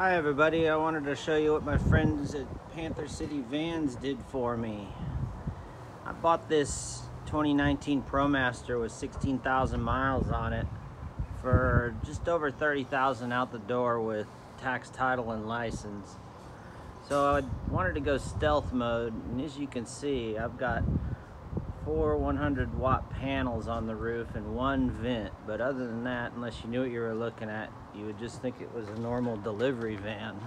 Hi everybody, I wanted to show you what my friends at Panther City Vans did for me. I bought this 2019 ProMaster with 16,000 miles on it for just over 30,000 out the door with tax, title, and license. So I wanted to go stealth mode, and as you can see, I've got 4 100-watt panels on the roof and one vent, but other than that, unless you knew what you were looking at, you would just think it was a normal delivery van.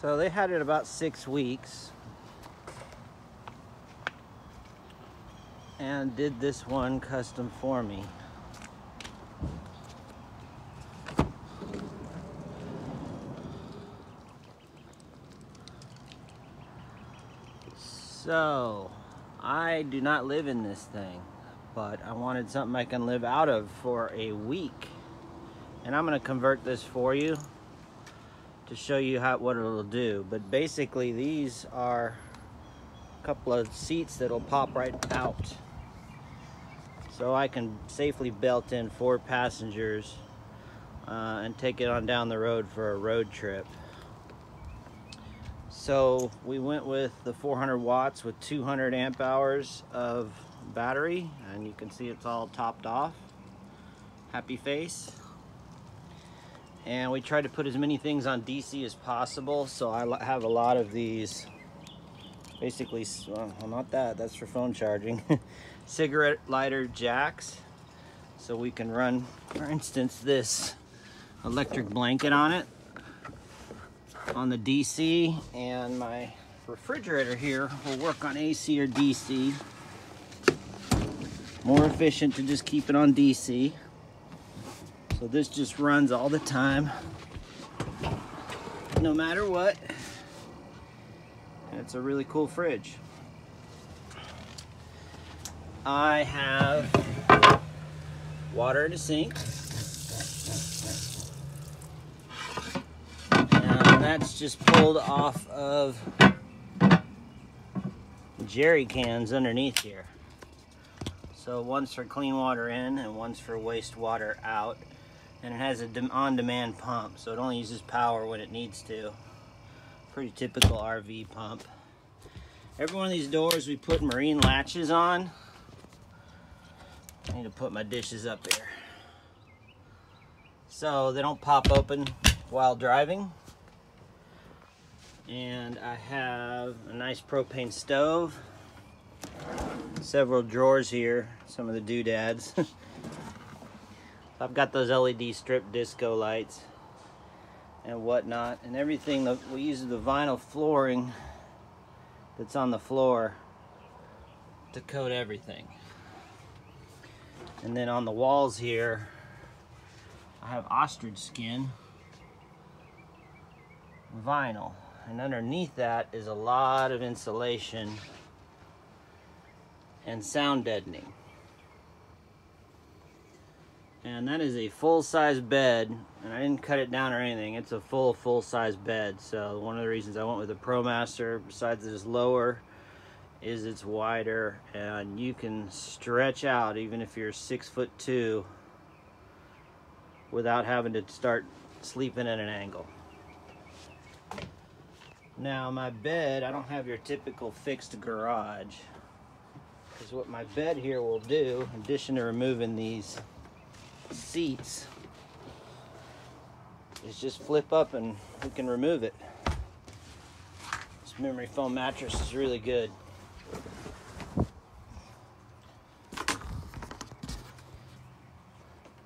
So they had it about 6 weeks and did this one custom for me. So, I do not live in this thing, but I wanted something I can live out of for a week. And I'm going to convert this for you to show you what it'll do. But basically, these are a couple of seats that'll pop right out. So I can safely belt in 4 passengers and take it on down the road for a road trip. So we went with the 400 watts with 200 amp hours of battery, and you can see it's all topped off. Happy face. And we tried to put as many things on DC as possible, so I have a lot of these basically, well, not that, that's for phone charging, cigarette lighter jacks, so we can run, for instance, this electric blanket on it on the DC, and my refrigerator here will work on AC or DC. More efficient to just keep it on DC. So this just runs all the time, no matter what. And it's a really cool fridge. I have water in the sink. That's just pulled off of jerry cans underneath here. So one's for clean water in and one's for wastewater out. And it has an on-demand pump, so it only uses power when it needs to. Pretty typical RV pump. Every one of these doors we put marine latches on. I need to put my dishes up here so they don't pop open while driving. And I have a nice propane stove, several drawers here, some of the doodads. I've got those LED strip disco lights and whatnot, and everything that we use the vinyl flooring that's on the floor to coat everything. And then on the walls here, I have ostrich skin vinyl. And underneath that is a lot of insulation and sound deadening. And that is a full-size bed, and I didn't cut it down or anything. It's a full-size bed. So one of the reasons I went with the ProMaster, besides it's lower, is it's wider, and you can stretch out even if you're 6'2" without having to start sleeping at an angle. Now my bed, I don't have your typical fixed garage, because what my bed here will do, in addition to removing these seats, is just flip up and we can remove it. This memory foam mattress is really good.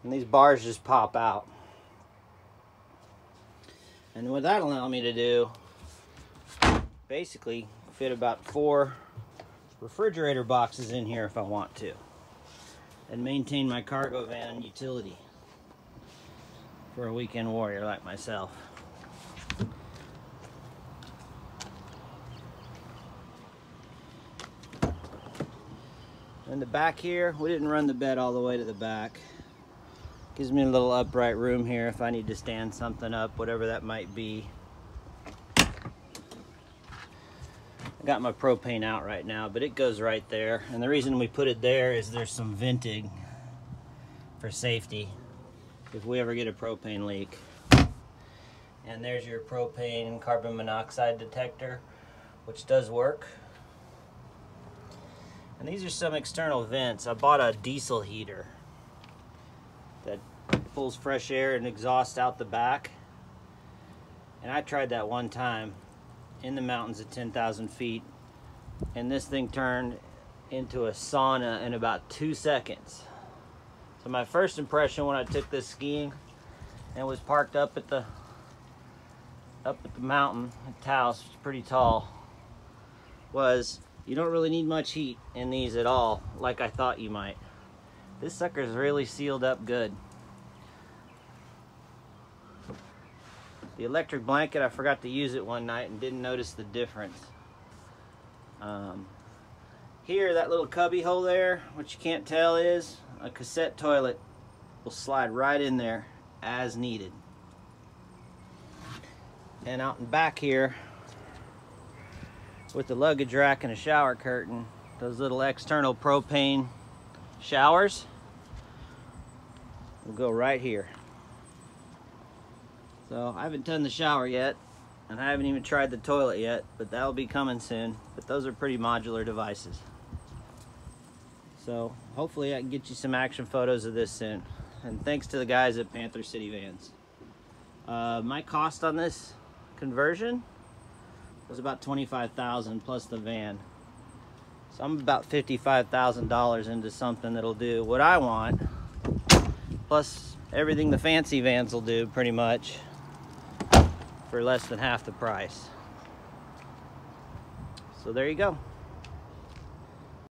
And these bars just pop out. And what that'll allow me to do, basically fit about 4 refrigerator boxes in here if I want to, and maintain my cargo van utility for a weekend warrior like myself. In the back here, we didn't run the bed all the way to the back. Gives me a little upright room here if I need to stand something up, whatever that might be. Got my propane out right now, but it goes right there, and the reason we put it there is there's some venting for safety if we ever get a propane leak. And there's your propane carbon monoxide detector, which does work. And these are some external vents. I bought a diesel heater that pulls fresh air and exhaust out the back. And I tried that one time in the mountains at 10,000 feet, and this thing turned into a sauna in about 2 seconds. So my first impression when I took this skiing and was parked up at the mountain at Taos, which is pretty tall, was you don't really need much heat in these at all, like I thought you might. This sucker's really sealed up good. The electric blanket, I forgot to use it one night and didn't notice the difference. Here, that little cubby hole there, what you can't tell is a cassette toilet will slide right in there as needed. And out in back here, with the luggage rack and a shower curtain, those little external propane showers will go right here. So I haven't done the shower yet, and I haven't even tried the toilet yet, but that'll be coming soon. But those are pretty modular devices. So hopefully I can get you some action photos of this soon. And thanks to the guys at Panther City Vans. My cost on this conversion was about $25,000 plus the van. So I'm about $55,000 into something that'll do what I want, plus everything the fancy vans will do pretty much for less than half the price. So there you go.